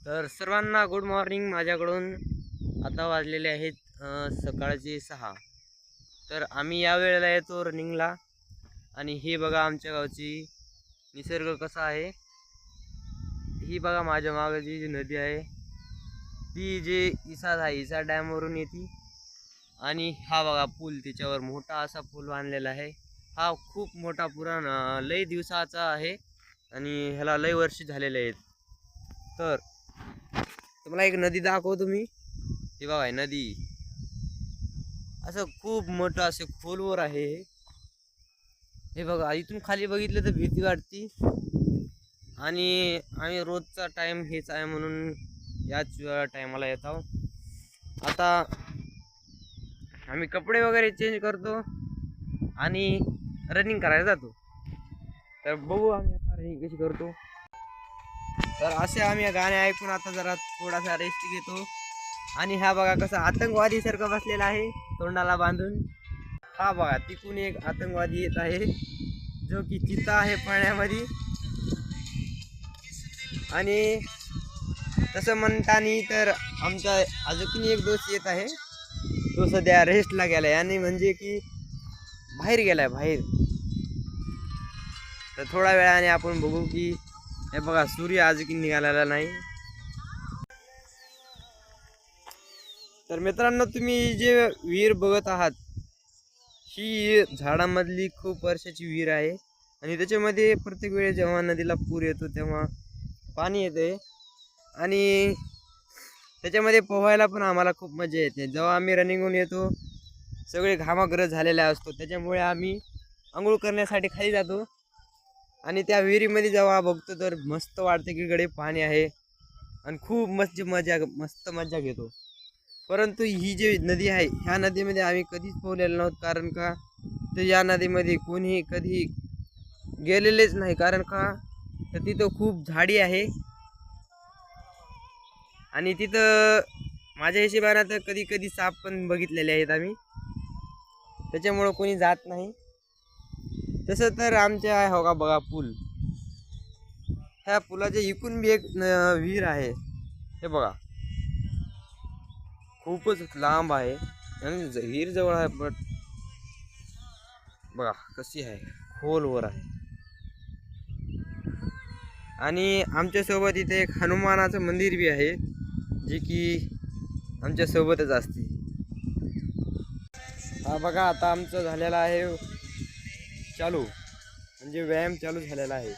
तर सर्वांना good morning माझ्याकडून. आता वाजलेले आहेत सकाळचे 6. तर आम्ही या वेळेला येतो रनिंगला. आणि हे बघा आमच्या गावची निसर्ग कसा आहे. ही बघा माझ्या मागे जी नदी आहे ती जे इसा डॅमवरून येते. आणि हा बघा पूल, त्याच्यावर मोठा असा पूल बांधलेला आहे. हा खूप मोठा पुराणा लय दिवसाचा आहे आणि ह्याला लय वर्ष झालेले आहेत. तर तुम्हाला एक नदी दाखवतो मी. हे बघा नदी असं खूप मोठं असे खोलवर आहे. हे बघा इथून खाली बघितलं तर भीती वाटती. आणि आम्ही रोजचा टाइम हेच आहे म्हणून याच टायमाला येतो. आता आम्ही कपडे वगैरे चेंज करतो आणि रनिंग करायला जातो. तर बघू आम्ही आता रनिंग कशी करतो. तर असे आम्ही गाणे ऐकून आता जरा थोडासा रेस्ट घेतो. आणि हा बघा कसा आतंकवादी सारखा बसलेला आहे तोंडाला बांधून. हा बघा तिकून एक आतंकवादी येत आहे जो की चिता आहे पाण्यामध्ये. आणि तसं म्हणतानी तर आमचा अजून एक दोस्त येत आहे. तो सध्या रेस्टला गेलाय आणि म्हणजे की बाहेर गेलाय बाहेर. तर थोड्या वेळाने आपण बघू की हे बघा सूर्य अजून निघालेला नाही. तर मित्रांनो, तुम्ही जे विहीर बघत आहात ही झाडामधली खूप वर्षाची विहीर आहे. आणि त्याच्यामध्ये प्रत्येक वेळेस जेव्हा नदीला पूर येतो तेव्हा पाणी येते. आणि त्याच्यामध्ये पोहायला पण आम्हाला खूप मजा येते. जेव्हा आम्ही रनिंगहून येतो सगळे घामाग्रस्त झालेले असतो, त्याच्यामुळे आम्ही आंघोळ करण्यासाठी खाली जातो. आणि त्या विहिरीमध्ये जेव्हा बघतो तर मस्त वाटते की कडे पाणी आहे आणि खूप मस्त मजा घेतो. परंतु ही जी नदी आहे ह्या नदीमध्ये आम्ही कधीच पोहलेलो नव्हतो. कारण का तर या नदीमध्ये कोणी कधी गेलेलेच नाही. कारण का तर तिथं खूप झाडी आहे आणि तिथं माझ्या हिशोबाने तर कधी कधी साप पण बघितलेले आहेत आम्ही. त्याच्यामुळं कोणी जात नाही. तसं तर आमच्या हो का बघा पूल, ह्या पुलाच्या इकून बी एक विहीर आहे. हे बघा खूपच लांब आहे आणि विहीर जवळ आहे. बट बघा कशी आहे, खोलवर आहे. आणि आमच्या सोबत इथे एक हनुमानाचं मंदिर बी आहे जे की आमच्या सोबतच असते. हा बघा आता आमचं झालेला आहे चालू, म्हणजे व्यायाम चालू झालेला आहे.